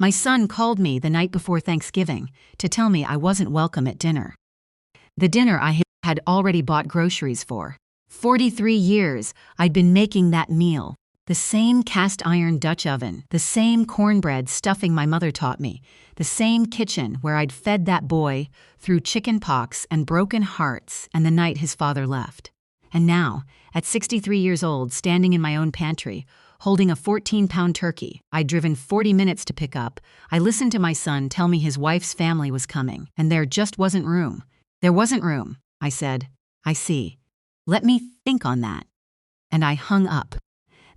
My son called me the night before Thanksgiving to tell me I wasn't welcome at dinner. The dinner I had already bought groceries for. 43 years I'd been making that meal. The same cast-iron Dutch oven, the same cornbread stuffing my mother taught me, the same kitchen where I'd fed that boy through chicken pox and broken hearts and the night his father left. And now, at 63 years old, standing in my own pantry, holding a 14-pound turkey I'd driven 40 minutes to pick up, I listened to my son tell me his wife's family was coming, and there just wasn't room. There wasn't room, I said. I see. Let me think on that. And I hung up.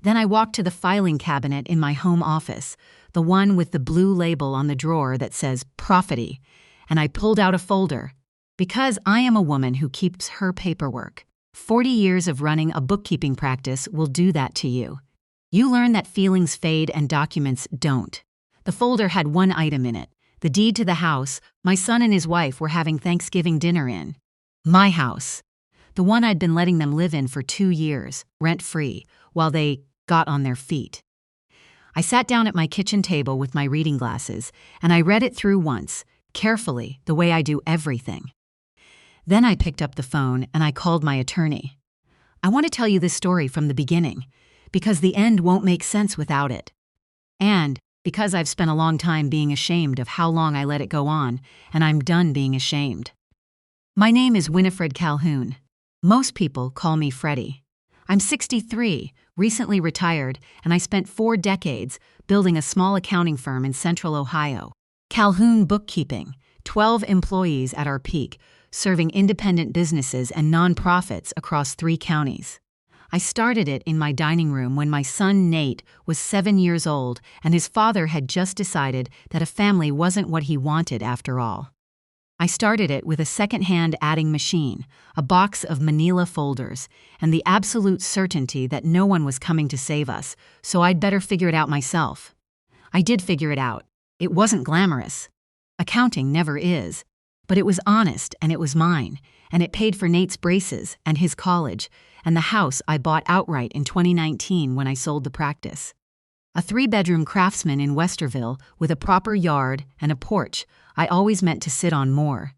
Then I walked to the filing cabinet in my home office, the one with the blue label on the drawer that says Property, and I pulled out a folder. Because I am a woman who keeps her paperwork. 40 years of running a bookkeeping practice will do that to you. You learn that feelings fade and documents don't. The folder had one item in it, the deed to the house my son and his wife were having Thanksgiving dinner in. My house. The one I'd been letting them live in for 2 years, rent-free, while they got on their feet. I sat down at my kitchen table with my reading glasses, and I read it through once, carefully, the way I do everything. Then I picked up the phone and I called my attorney. I want to tell you this story from the beginning, because the end won't make sense without it. And because I've spent a long time being ashamed of how long I let it go on, and I'm done being ashamed. My name is Winifred Calhoun. Most people call me Freddie. I'm 63, recently retired, and I spent 4 decades building a small accounting firm in Central Ohio. Calhoun Bookkeeping, 12 employees at our peak, serving independent businesses and nonprofits across 3 counties. I started it in my dining room when my son Nate was 7 years old and his father had just decided that a family wasn't what he wanted after all. I started it with a second-hand adding machine, a box of manila folders, and the absolute certainty that no one was coming to save us, so I'd better figure it out myself. I did figure it out. It wasn't glamorous. Accounting never is. But it was honest and it was mine, and it paid for Nate's braces and his college, and the house I bought outright in 2019 when I sold the practice. A 3-bedroom craftsman in Westerville with a proper yard and a porch I always meant to sit on more.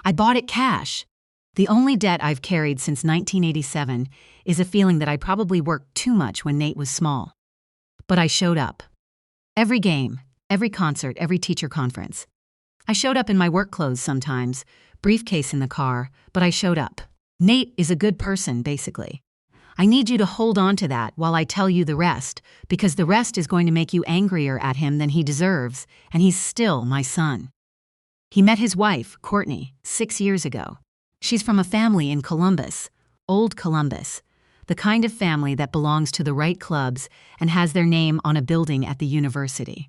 I bought it cash. The only debt I've carried since 1987 is a feeling that I probably worked too much when Nate was small. But I showed up. Every game, every concert, every teacher conference. I showed up in my work clothes sometimes, briefcase in the car, but I showed up. Nate is a good person, basically. I need you to hold on to that while I tell you the rest, because the rest is going to make you angrier at him than he deserves, and he's still my son. He met his wife, Courtney, 6 years ago. She's from a family in Columbus, old Columbus, the kind of family that belongs to the right clubs and has their name on a building at the university.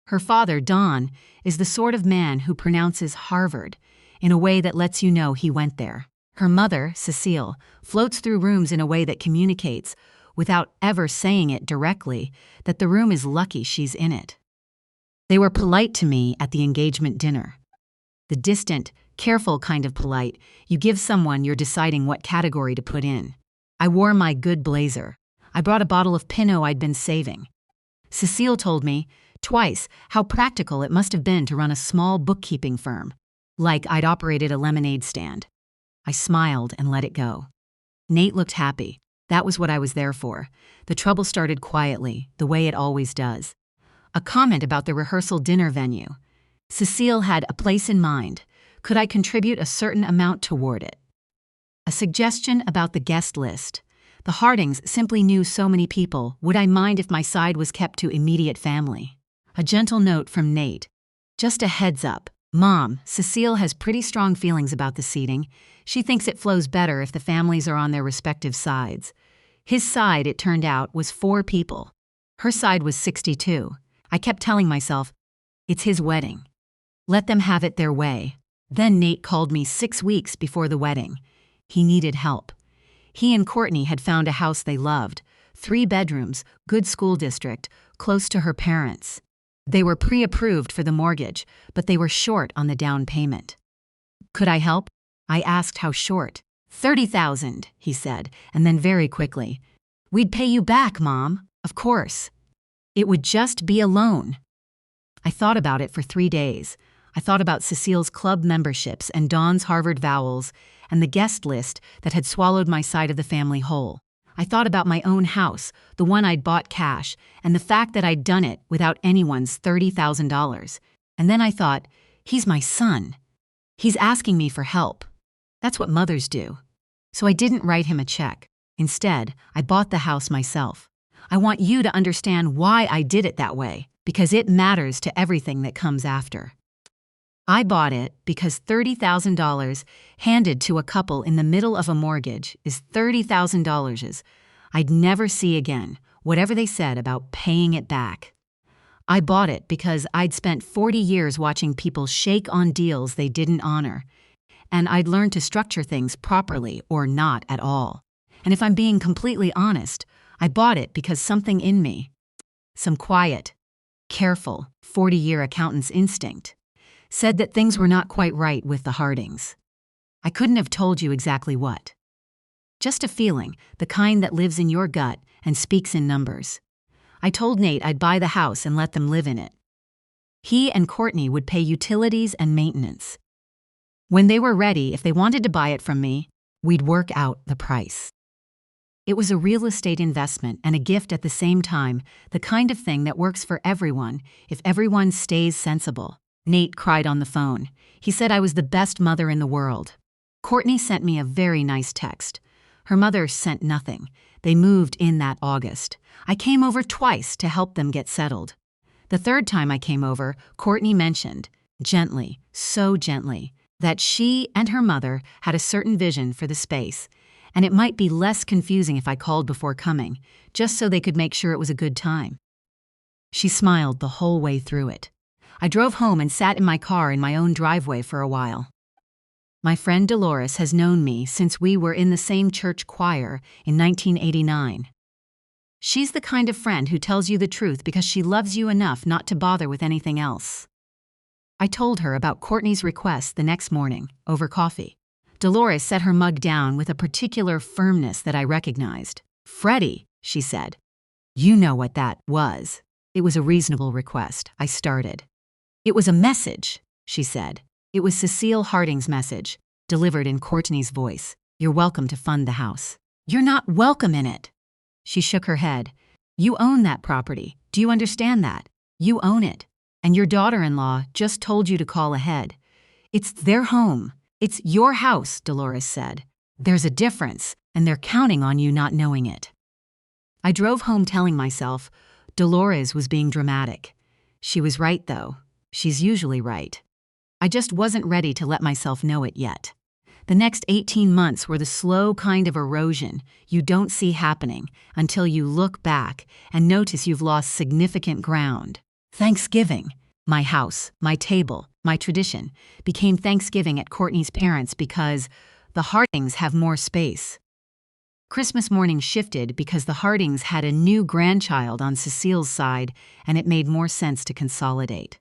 Her father, Don, is the sort of man who pronounces Harvard in a way that lets you know he went there. Her mother, Cecile, floats through rooms in a way that communicates, without ever saying it directly, that the room is lucky she's in it. They were polite to me at the engagement dinner. The distant, careful kind of polite you give someone you're deciding what category to put in. I wore my good blazer. I brought a bottle of Pinot I'd been saving. Cecile told me, twice, how practical it must have been to run a small bookkeeping firm, like I'd operated a lemonade stand. I smiled and let it go. Nate looked happy. That was what I was there for. The trouble started quietly, the way it always does. A comment about the rehearsal dinner venue. Cecile had a place in mind. Could I contribute a certain amount toward it? A suggestion about the guest list. The Hardings simply knew so many people. Would I mind if my side was kept to immediate family? A gentle note from Nate. Just a heads up. Mom, Cecile has pretty strong feelings about the seating. She thinks it flows better if the families are on their respective sides. His side, it turned out, was 4 people. Her side was 62. I kept telling myself, it's his wedding. Let them have it their way. Then Nate called me 6 weeks before the wedding. He needed help. He and Courtney had found a house they loved, 3 bedrooms, good school district, close to her parents. They were pre-approved for the mortgage, but they were short on the down payment. Could I help? I asked how short. $30,000, he said, and then very quickly, we'd pay you back, Mom, of course. It would just be a loan. I thought about it for 3 days. I thought about Cecile's club memberships and Dawn's Harvard vowels and the guest list that had swallowed my side of the family whole. I thought about my own house, the one I'd bought cash, and the fact that I'd done it without anyone's $30,000. And then I thought, he's my son. He's asking me for help. That's what mothers do. So I didn't write him a check. Instead, I bought the house myself. I want you to understand why I did it that way, because it matters to everything that comes after. I bought it because $30,000 handed to a couple in the middle of a mortgage is $30,000 I'd never see again, whatever they said about paying it back. I bought it because I'd spent 40 years watching people shake on deals they didn't honor, and I'd learned to structure things properly or not at all. And if I'm being completely honest, I bought it because something in me, some quiet, careful, 40-year accountant's instinct, said that things were not quite right with the Hardings. I couldn't have told you exactly what. Just a feeling, the kind that lives in your gut and speaks in numbers. I told Nate I'd buy the house and let them live in it. He and Courtney would pay utilities and maintenance. When they were ready, if they wanted to buy it from me, we'd work out the price. It was a real estate investment and a gift at the same time, the kind of thing that works for everyone if everyone stays sensible. Nate cried on the phone. He said I was the best mother in the world. Courtney sent me a very nice text. Her mother sent nothing. They moved in that August. I came over twice to help them get settled. The third time I came over, Courtney mentioned, gently, so gently, that she and her mother had a certain vision for the space, and it might be less confusing if I called before coming, just so they could make sure it was a good time. She smiled the whole way through it. I drove home and sat in my car in my own driveway for a while. My friend Dolores has known me since we were in the same church choir in 1989. She's the kind of friend who tells you the truth because she loves you enough not to bother with anything else. I told her about Courtney's request the next morning, over coffee. Dolores set her mug down with a particular firmness that I recognized. "Freddie," she said. "You know what that was." It was a reasonable request. I started. "It was a message," she said. It was Cecile Harding's message, delivered in Courtney's voice. "You're welcome to fund the house." "You're not welcome in it." She shook her head. "You own that property. Do you understand that? You own it. And your daughter-in-law just told you to call ahead. It's their home. It's your house," Dolores said. "There's a difference, and they're counting on you not knowing it." I drove home telling myself, Dolores was being dramatic. She was right, though. She's usually right. I just wasn't ready to let myself know it yet. The next 18 months were the slow kind of erosion you don't see happening until you look back and notice you've lost significant ground. Thanksgiving, my house, my table, my tradition, became Thanksgiving at Courtney's parents' because the Hardings have more space. Christmas morning shifted because the Hardings had a new grandchild on Cecile's side, and it made more sense to consolidate.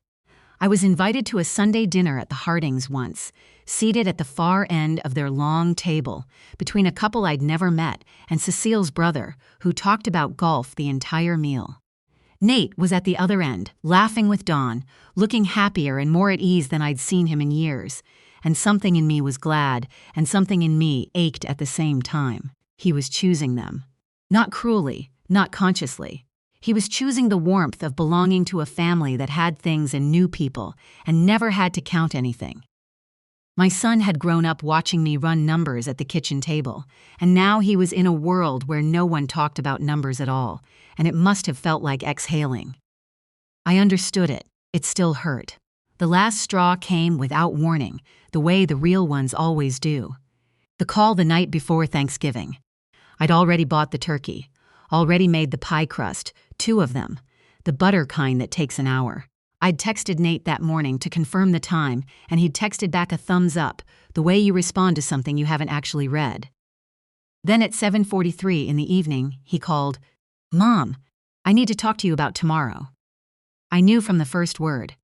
I was invited to a Sunday dinner at the Hardings once, seated at the far end of their long table, between a couple I'd never met and Cecile's brother, who talked about golf the entire meal. Nate was at the other end, laughing with Dawn, looking happier and more at ease than I'd seen him in years, and something in me was glad, and something in me ached at the same time. He was choosing them. Not cruelly, not consciously. He was choosing the warmth of belonging to a family that had things and knew people and never had to count anything. My son had grown up watching me run numbers at the kitchen table, and now he was in a world where no one talked about numbers at all, and it must have felt like exhaling. I understood it. It still hurt. The last straw came without warning, the way the real ones always do. The call the night before Thanksgiving. I'd already bought the turkey, already made the pie crust, 2 of them, the butter kind that takes an hour. I'd texted Nate that morning to confirm the time, and he'd texted back a thumbs up, the way you respond to something you haven't actually read. Then at 7:43 in the evening, he called, "Mom, I need to talk to you about tomorrow." I knew from the first word.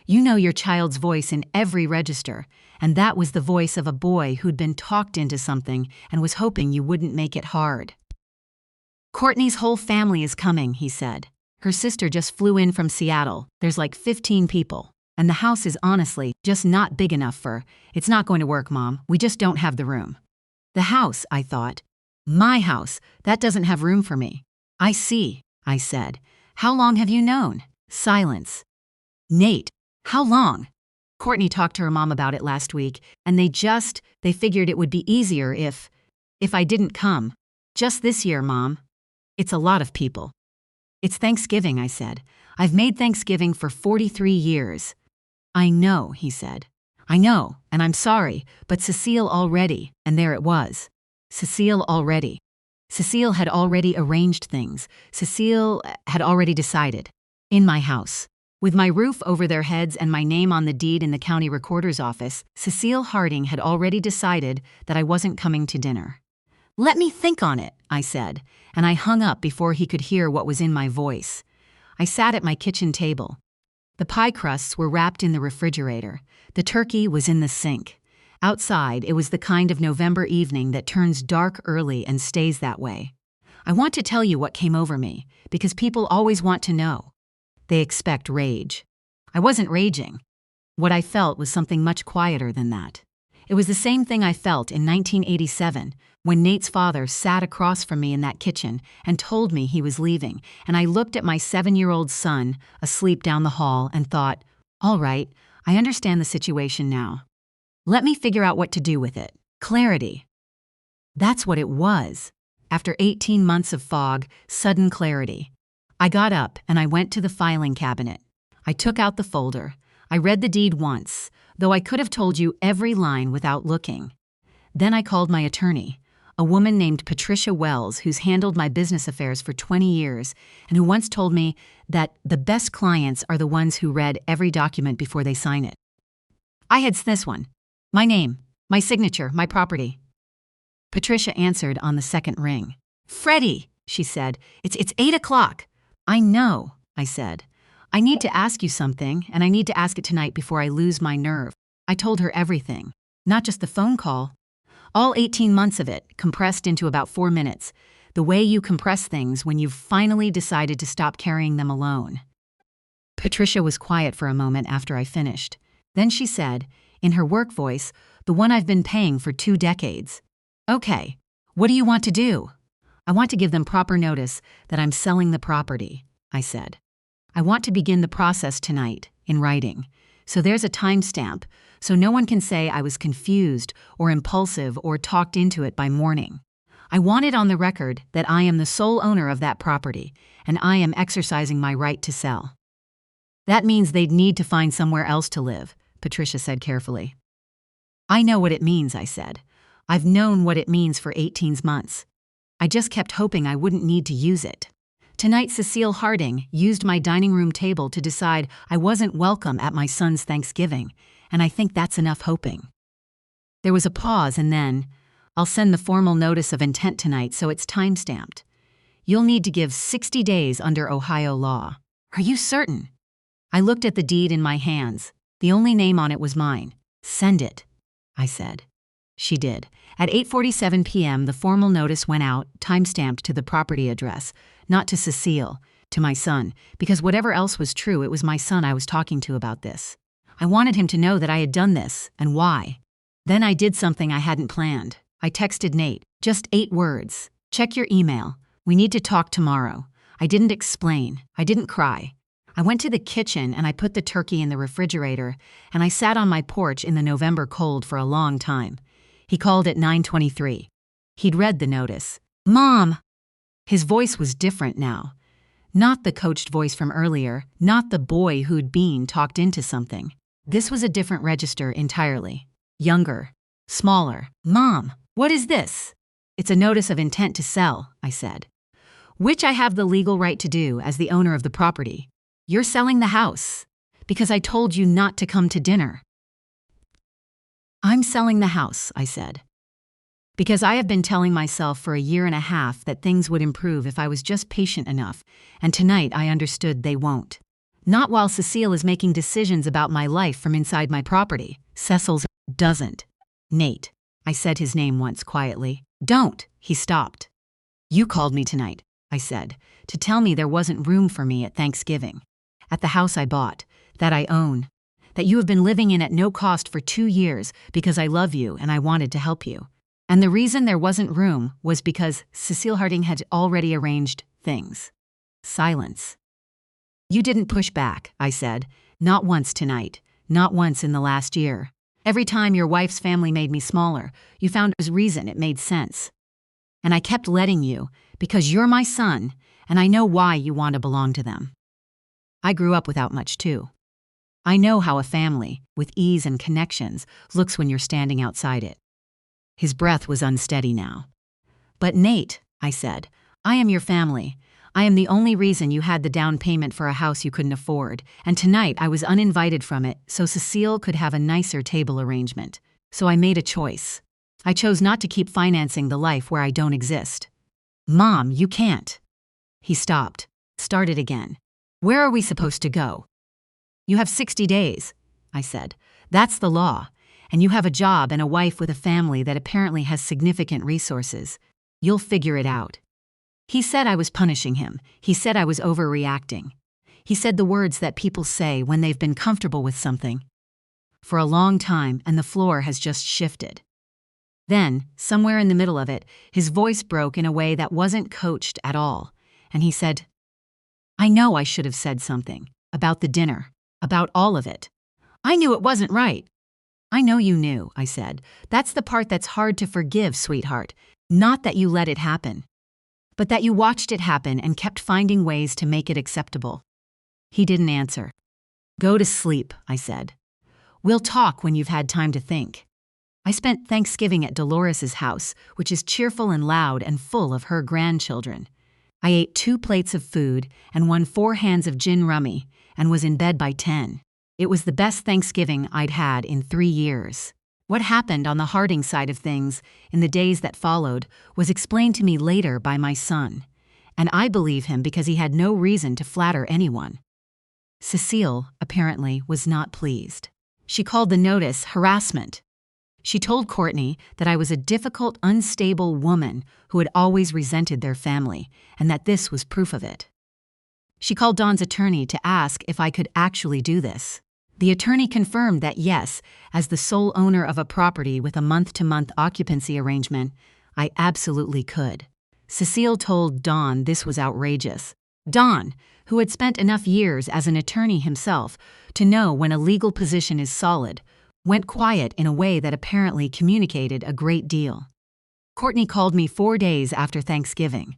You know your child's voice in every register, and that was the voice of a boy who'd been talked into something and was hoping you wouldn't make it hard. "Courtney's whole family is coming," he said. Her sister just flew in from Seattle. There's like 15 people. And the house is honestly just not big enough for, it's not going to work, Mom. We just don't have the room. The house, I thought. My house, that doesn't have room for me. I see, I said. How long have you known? Silence. Nate, how long? Courtney talked to her mom about it last week, and they figured it would be easier if I didn't come. Just this year, Mom. It's a lot of people. It's Thanksgiving, I said. I've made Thanksgiving for 43 years. I know, he said. I know, and I'm sorry, but Cecile already, and there it was. Cecile already. Cecile had already arranged things. Cecile had already decided. In my house. With my roof over their heads and my name on the deed in the county recorder's office, Cecile Harding had already decided that I wasn't coming to dinner. Let me think on it, I said, and I hung up before he could hear what was in my voice. I sat at my kitchen table. The pie crusts were wrapped in the refrigerator. The turkey was in the sink. Outside, it was the kind of November evening that turns dark early and stays that way. I want to tell you what came over me, because people always want to know. They expect rage. I wasn't raging. What I felt was something much quieter than that. It was the same thing I felt in 1987, when Nate's father sat across from me in that kitchen and told me he was leaving, and I looked at my 7-year-old son asleep down the hall and thought, all right, I understand the situation now. Let me figure out what to do with it. Clarity. That's what it was. After 18 months of fog, sudden clarity. I got up and I went to the filing cabinet. I took out the folder. I read the deed once, though I could have told you every line without looking. Then I called my attorney, a woman named Patricia Wells, who's handled my business affairs for 20 years and who once told me that the best clients are the ones who read every document before they sign it. I had this one. My name, my signature, my property. Patricia answered on the second ring. Freddie, she said, it's 8 o'clock. I know, I said. I need to ask you something, and I need to ask it tonight before I lose my nerve. I told her everything, not just the phone call. All 18 months of it, compressed into about 4 minutes, the way you compress things when you've finally decided to stop carrying them alone. Patricia was quiet for a moment after I finished. Then she said, in her work voice, the one I've been paying for 2 decades. Okay, what do you want to do? I want to give them proper notice that I'm selling the property, I said. I want to begin the process tonight, in writing. So there's a timestamp, so no one can say I was confused or impulsive or talked into it by morning. I want it on the record that I am the sole owner of that property, and I am exercising my right to sell. That means they'd need to find somewhere else to live, Patricia said carefully. I know what it means, I said. I've known what it means for 18 months. I just kept hoping I wouldn't need to use it. Tonight, Cecile Harding used my dining room table to decide I wasn't welcome at my son's Thanksgiving, and I think that's enough hoping. There was a pause, and then, I'll send the formal notice of intent tonight so it's time-stamped. You'll need to give 60 days under Ohio law. Are you certain? I looked at the deed in my hands. The only name on it was mine. Send it, I said. She did. At 8:47 p.m., the formal notice went out, time-stamped to the property address, not to Cecile, to my son, because whatever else was true, it was my son I was talking to about this. I wanted him to know that I had done this, and why. Then I did something I hadn't planned. I texted Nate, just 8 words. Check your email. We need to talk tomorrow. I didn't explain. I didn't cry. I went to the kitchen and I put the turkey in the refrigerator, and I sat on my porch in the November cold for a long time. He called at 9:23. He'd read the notice. Mom! His voice was different now. Not the coached voice from earlier, not the boy who'd been talked into something. This was a different register entirely. Younger. Smaller. Mom, what is this? It's a notice of intent to sell, I said. Which I have the legal right to do as the owner of the property. You're selling the house. Because I told you not to come to dinner. I'm selling the house, I said. Because I have been telling myself for a year and a half that things would improve if I was just patient enough, and tonight I understood they won't. Not while Cecile is making decisions about my life from inside my property. Cecil's doesn't. Nate. I said his name once quietly. Don't. He stopped. You called me tonight. I said, to tell me there wasn't room for me at Thanksgiving. At the house I bought, that I own, that you have been living in at no cost for 2 years because I love you and I wanted to help you. And the reason there wasn't room was because Cecile Harding had already arranged things. Silence. You didn't push back, I said. Not once tonight. Not once in the last year. Every time your wife's family made me smaller, you found a reason it made sense. And I kept letting you, because you're my son, and I know why you want to belong to them. I grew up without much too. I know how a family, with ease and connections, looks when you're standing outside it. His breath was unsteady now. But Nate, I said, I am your family. I am the only reason you had the down payment for a house you couldn't afford, and tonight I was uninvited from it so Cecile could have a nicer table arrangement. So I made a choice. I chose not to keep financing the life where I don't exist. Mom, you can't. He stopped, started again. Where are we supposed to go? You have 60 days, I said. That's the law. And you have a job and a wife with a family that apparently has significant resources. You'll figure it out. He said I was punishing him. He said I was overreacting. He said the words that people say when they've been comfortable with something for a long time and the floor has just shifted. Then, somewhere in the middle of it, his voice broke in a way that wasn't coached at all, and he said, I know I should have said something about the dinner, about all of it. I knew it wasn't right. I know you knew, I said. That's the part that's hard to forgive, sweetheart. Not that you let it happen, but that you watched it happen and kept finding ways to make it acceptable. He didn't answer. Go to sleep, I said. We'll talk when you've had time to think. I spent Thanksgiving at Dolores's house, which is cheerful and loud and full of her grandchildren. I ate 2 plates of food and won 4 hands of gin rummy and was in bed by 10. It was the best Thanksgiving I'd had in 3 years. What happened on the Harding side of things in the days that followed was explained to me later by my son, and I believe him because he had no reason to flatter anyone. Cecile, apparently, was not pleased. She called the notice harassment. She told Courtney that I was a difficult, unstable woman who had always resented their family, and that this was proof of it. She called Don's attorney to ask if I could actually do this. The attorney confirmed that yes, as the sole owner of a property with a month-to-month occupancy arrangement, I absolutely could. Cecile told Don this was outrageous. Don, who had spent enough years as an attorney himself to know when a legal position is solid, went quiet in a way that apparently communicated a great deal. Courtney called me 4 days after Thanksgiving.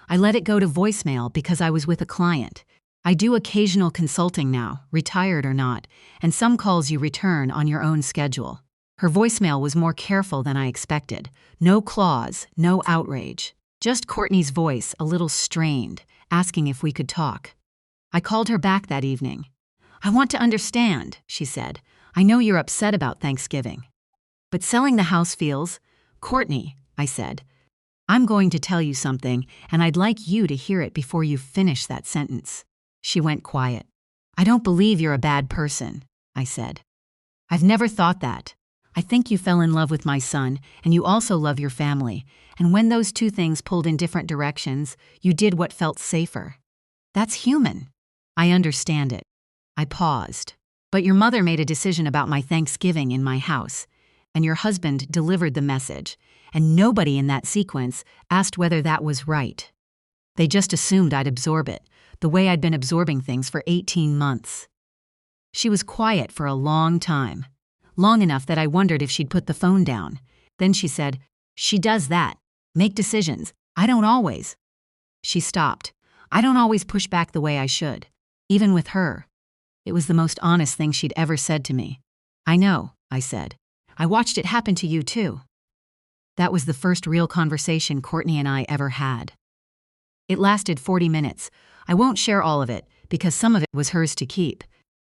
I let it go to voicemail because I was with a client. I do occasional consulting now, retired or not, and some calls you return on your own schedule. Her voicemail was more careful than I expected. No clause, no outrage. Just Courtney's voice, a little strained, asking if we could talk. I called her back that evening. I want to understand, she said. I know you're upset about Thanksgiving. But selling the house feels... Courtney, I said, I'm going to tell you something, and I'd like you to hear it before you finish that sentence. She went quiet. I don't believe you're a bad person, I said. I've never thought that. I think you fell in love with my son, and you also love your family, and when those 2 things pulled in different directions, you did what felt safer. That's human. I understand it. I paused. But your mother made a decision about my Thanksgiving in my house, and your husband delivered the message, and nobody in that sequence asked whether that was right. They just assumed I'd absorb it, the way I'd been absorbing things for 18 months. She was quiet for a long time, long enough that I wondered if she'd put the phone down. Then she said, She does that. Make decisions. I don't always. She stopped. I don't always push back the way I should, even with her. It was the most honest thing she'd ever said to me. I know, I said. I watched it happen to you too. That was the first real conversation Courtney and I ever had. It lasted 40 minutes. I won't share all of it because some of it was hers to keep.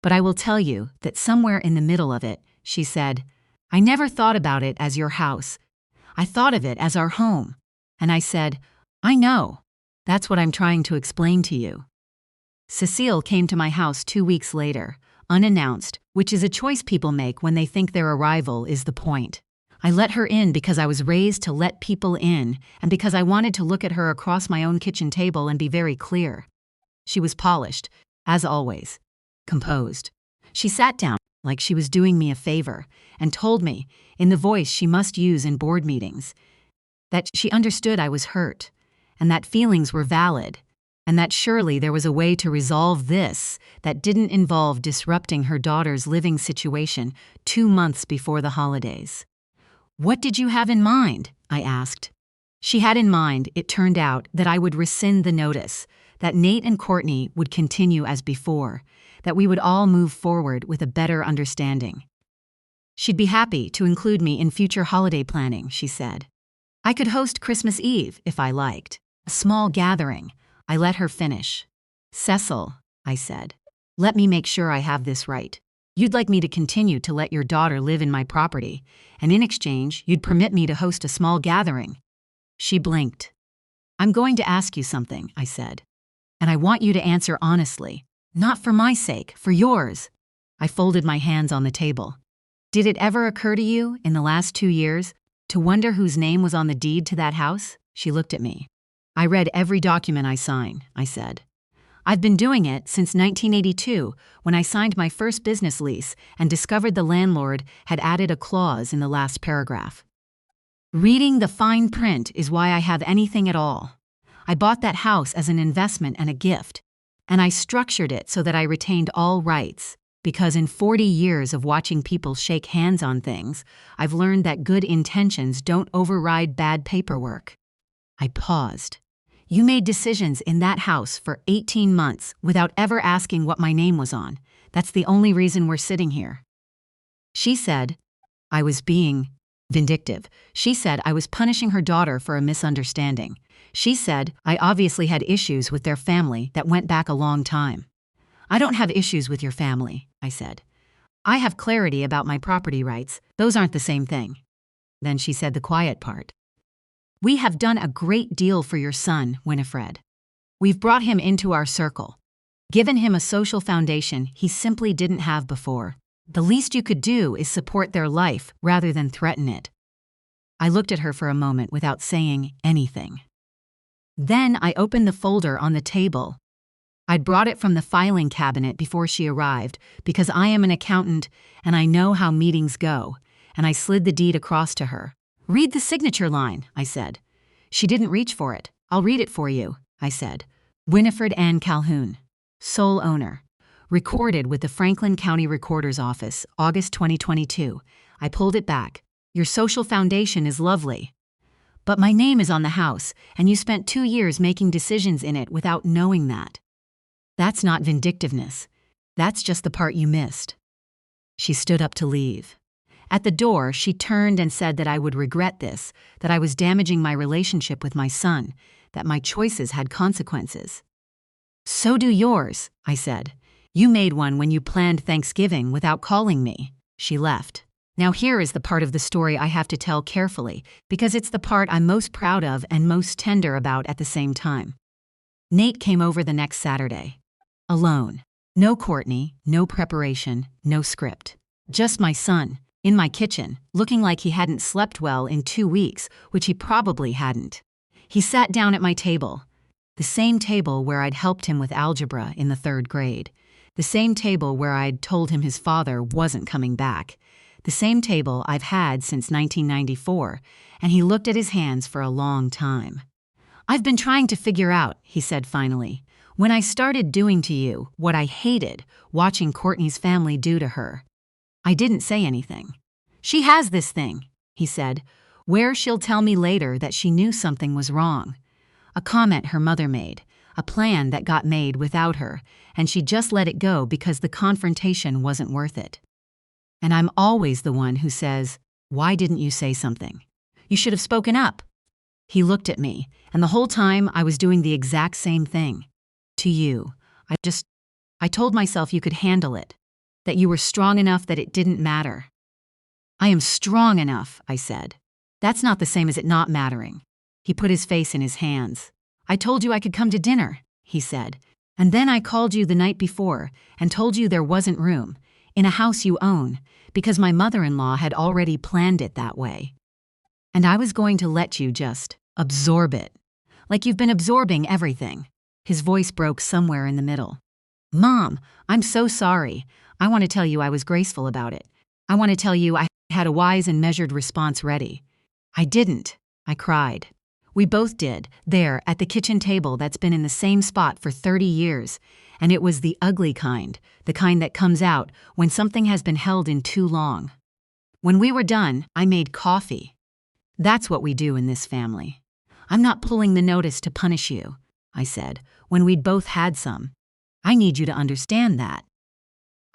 But I will tell you that somewhere in the middle of it, she said, I never thought about it as your house. I thought of it as our home. And I said, I know. That's what I'm trying to explain to you. Cecile came to my house 2 weeks later, unannounced, which is a choice people make when they think their arrival is the point. I let her in because I was raised to let people in and because I wanted to look at her across my own kitchen table and be very clear. She was polished, as always, composed. She sat down like she was doing me a favor and told me, in the voice she must use in board meetings, that she understood I was hurt and that feelings were valid and that surely there was a way to resolve this that didn't involve disrupting her daughter's living situation 2 months before the holidays. "What did you have in mind?" I asked. She had in mind, it turned out, that I would rescind the notice, that Nate and Courtney would continue as before, that we would all move forward with a better understanding. She'd be happy to include me in future holiday planning, she said. I could host Christmas Eve if I liked. A small gathering. I let her finish. "Cecil," I said, "let me make sure I have this right. You'd like me to continue to let your daughter live in my property, and in exchange, you'd permit me to host a small gathering." She blinked. "I'm going to ask you something," I said, "and I want you to answer honestly. Not for my sake, for yours." I folded my hands on the table. "Did it ever occur to you, in the last 2 years, to wonder whose name was on the deed to that house?" She looked at me. "I read every document I sign," I said. "I've been doing it since 1982, when I signed my first business lease and discovered the landlord had added a clause in the last paragraph. Reading the fine print is why I have anything at all. I bought that house as an investment and a gift, and I structured it so that I retained all rights, because in 40 years of watching people shake hands on things, I've learned that good intentions don't override bad paperwork." I paused. "You made decisions in that house for 18 months without ever asking what my name was on. That's the only reason we're sitting here." She said I was being vindictive. She said I was punishing her daughter for a misunderstanding. She said I obviously had issues with their family that went back a long time. "I don't have issues with your family," I said. "I have clarity about my property rights. Those aren't the same thing." Then she said the quiet part. "We have done a great deal for your son, Winifred. We've brought him into our circle, given him a social foundation he simply didn't have before. The least you could do is support their life rather than threaten it." I looked at her for a moment without saying anything. Then I opened the folder on the table. I'd brought it from the filing cabinet before she arrived because I am an accountant and I know how meetings go, and I slid the deed across to her. "Read the signature line," I said. She didn't reach for it. "I'll read it for you," I said. "Winifred Ann Calhoun, sole owner. Recorded with the Franklin County Recorder's Office, August 2022. I pulled it back. Your social foundation is lovely. But my name is on the house, and you spent 2 years making decisions in it without knowing that. That's not vindictiveness. That's just the part you missed." She stood up to leave. At the door, she turned and said that I would regret this, that I was damaging my relationship with my son, that my choices had consequences. "So do yours," I said. "You made one when you planned Thanksgiving without calling me." She left. Now here is the part of the story I have to tell carefully, because it's the part I'm most proud of and most tender about at the same time. Nate came over the next Saturday. Alone. No Courtney, no preparation, no script. Just my son, in my kitchen, looking like he hadn't slept well in 2 weeks, which he probably hadn't. He sat down at my table, the same table where I'd helped him with algebra in the 3rd grade, the same table where I'd told him his father wasn't coming back, the same table I've had since 1994, and he looked at his hands for a long time. "I've been trying to figure out," he said finally, "when I started doing to you what I hated watching Courtney's family do to her." I didn't say anything. "She has this thing," he said, "where she'll tell me later that she knew something was wrong. A comment her mother made, a plan that got made without her, and she just let it go because the confrontation wasn't worth it. And I'm always the one who says, 'Why didn't you say something? You should have spoken up.'" He looked at me, and the whole time I was doing the exact same thing. "To you, I told myself you could handle it, that you were strong enough that it didn't matter." "I am strong enough," I said. "That's not the same as it not mattering." He put his face in his hands. "I told you I could come to dinner," he said. "And then I called you the night before and told you there wasn't room. in a house you own, because my mother-in-law had already planned it that way. And I was going to let you just absorb it, like you've been absorbing everything." His voice broke somewhere in the middle. "Mom, I'm so sorry. I want to tell you I was graceful about it. I want to tell you I had a wise and measured response ready." "I didn't," I cried. "We both did, there, at the kitchen table that's been in the same spot for 30 years. And it was the ugly kind, the kind that comes out when something has been held in too long. When we were done, I made coffee. That's what we do in this family. I'm not pulling the notice to punish you," I said, when we'd both had some. "I need you to understand that."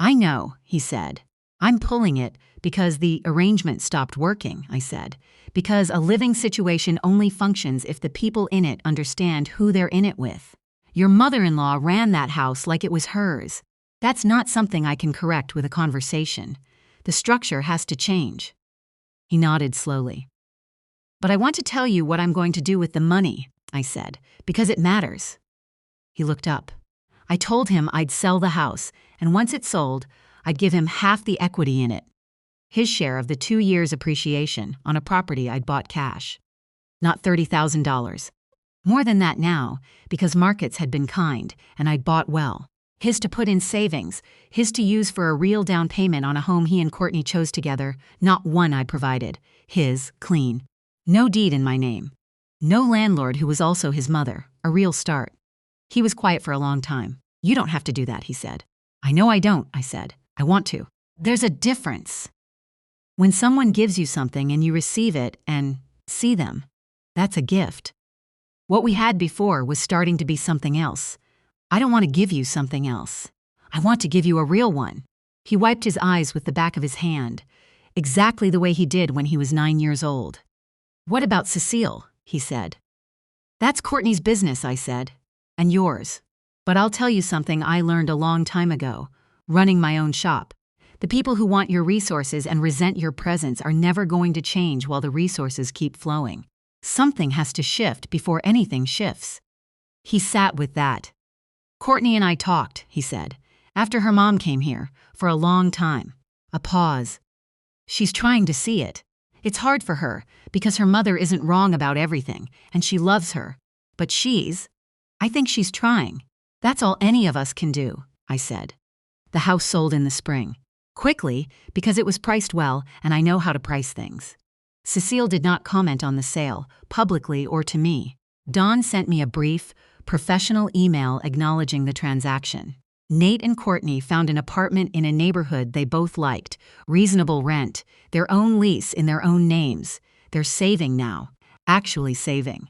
"I know," he said. "I'm pulling it because the arrangement stopped working," I said. "Because a living situation only functions if the people in it understand who they're in it with. Your mother-in-law ran that house like it was hers. That's not something I can correct with a conversation. The structure has to change." He nodded slowly. "But I want to tell you what I'm going to do with the money," I said, "because it matters." He looked up. I told him I'd sell the house, and once it's sold, I'd give him half the equity in it. His share of the 2 years' appreciation on a property I'd bought cash. Not $30,000. More than that now, because markets had been kind and I'd bought well. His to put in savings, his to use for a real down payment on a home he and Courtney chose together, not one I provided. His, clean. No deed in my name. No landlord who was also his mother, a real start. He was quiet for a long time. "You don't have to do that," he said. "I know I don't," I said. "I want to." There's a difference. When someone gives you something and you receive it and see them, that's a gift. What we had before was starting to be something else. I don't want to give you something else. I want to give you a real one. He wiped his eyes with the back of his hand, exactly the way he did when he was 9 years old. "What about Cecile?" he said. "That's Courtney's business," I said, "and yours. But I'll tell you something I learned a long time ago, running my own shop. The people who want your resources and resent your presence are never going to change while the resources keep flowing. Something has to shift before anything shifts." He sat with that. "Courtney and I talked," he said, "after her mom came here, for a long time." A pause. "She's trying to see it. It's hard for her, because her mother isn't wrong about everything, and she loves her. But I think she's trying. That's all any of us can do," I said. The house sold in the spring. Quickly, because it was priced well, and I know how to price things. Cecile did not comment on the sale, publicly or to me. Dawn sent me a brief, professional email acknowledging the transaction. Nate and Courtney found an apartment in a neighborhood they both liked, reasonable rent, their own lease in their own names. They're saving now, actually saving.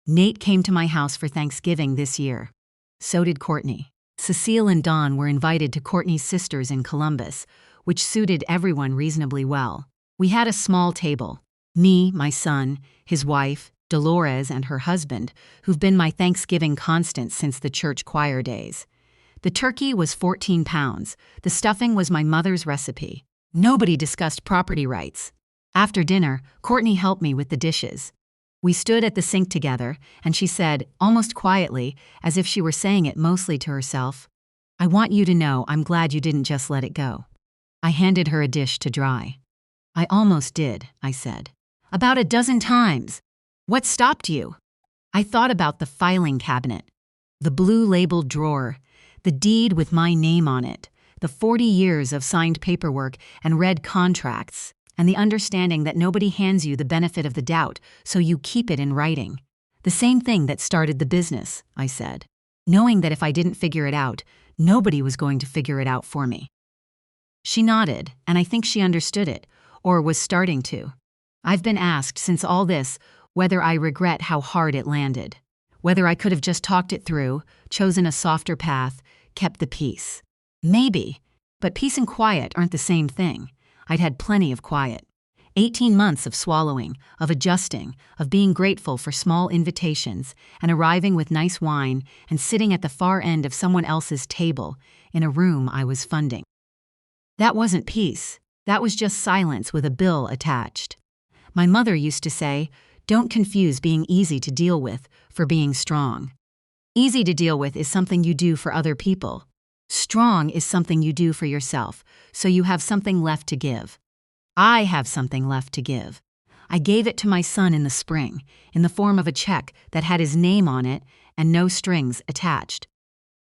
Nate came to my house for Thanksgiving this year. So did Courtney. Cecile and Dawn were invited to Courtney's sisters in Columbus, which suited everyone reasonably well. We had a small table. Me, my son, his wife, Dolores, and her husband, who've been my Thanksgiving constants since the church choir days. The turkey was 14 pounds. The stuffing was my mother's recipe. Nobody discussed property rights. After dinner, Courtney helped me with the dishes. We stood at the sink together, and she said, almost quietly, as if she were saying it mostly to herself, "I want you to know I'm glad you didn't just let it go." I handed her a dish to dry. "I almost did," I said. "About a dozen times. What stopped you?" I thought about the filing cabinet, the blue labeled drawer, the deed with my name on it, the 40 years of signed paperwork and read contracts, and the understanding that nobody hands you the benefit of the doubt, so you keep it in writing. The same thing that started the business, I said, knowing that if I didn't figure it out, nobody was going to figure it out for me. She nodded, and I think she understood it, or was starting to. I've been asked since all this whether I regret how hard it landed, whether I could have just talked it through, chosen a softer path, kept the peace. Maybe, but peace and quiet aren't the same thing. I'd had plenty of quiet. 18 months of swallowing, of adjusting, of being grateful for small invitations, and arriving with nice wine and sitting at the far end of someone else's table in a room I was funding. That wasn't peace. That was just silence with a bill attached. My mother used to say, "Don't confuse being easy to deal with for being strong. Easy to deal with is something you do for other people. Strong is something you do for yourself, so you have something left to give. I have something left to give. I gave it to my son in the spring, in the form of a check that had his name on it and no strings attached.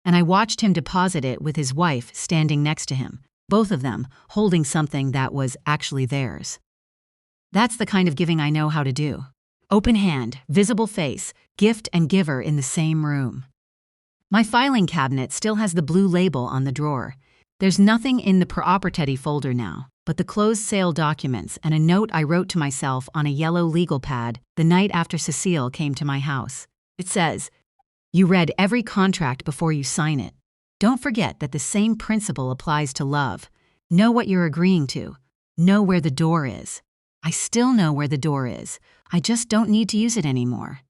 And I watched him deposit it with his wife standing next to him, both of them holding something that was actually theirs. That's the kind of giving I know how to do. Open hand, visible face, gift and giver in the same room. My filing cabinet still has the blue label on the drawer. There's nothing in the proprietary folder now, but the closed sale documents and a note I wrote to myself on a yellow legal pad the night after Cecile came to my house. It says, "You read every contract before you sign it. Don't forget that the same principle applies to love. Know what you're agreeing to. Know where the door is." I still know where the door is. I just don't need to use it anymore.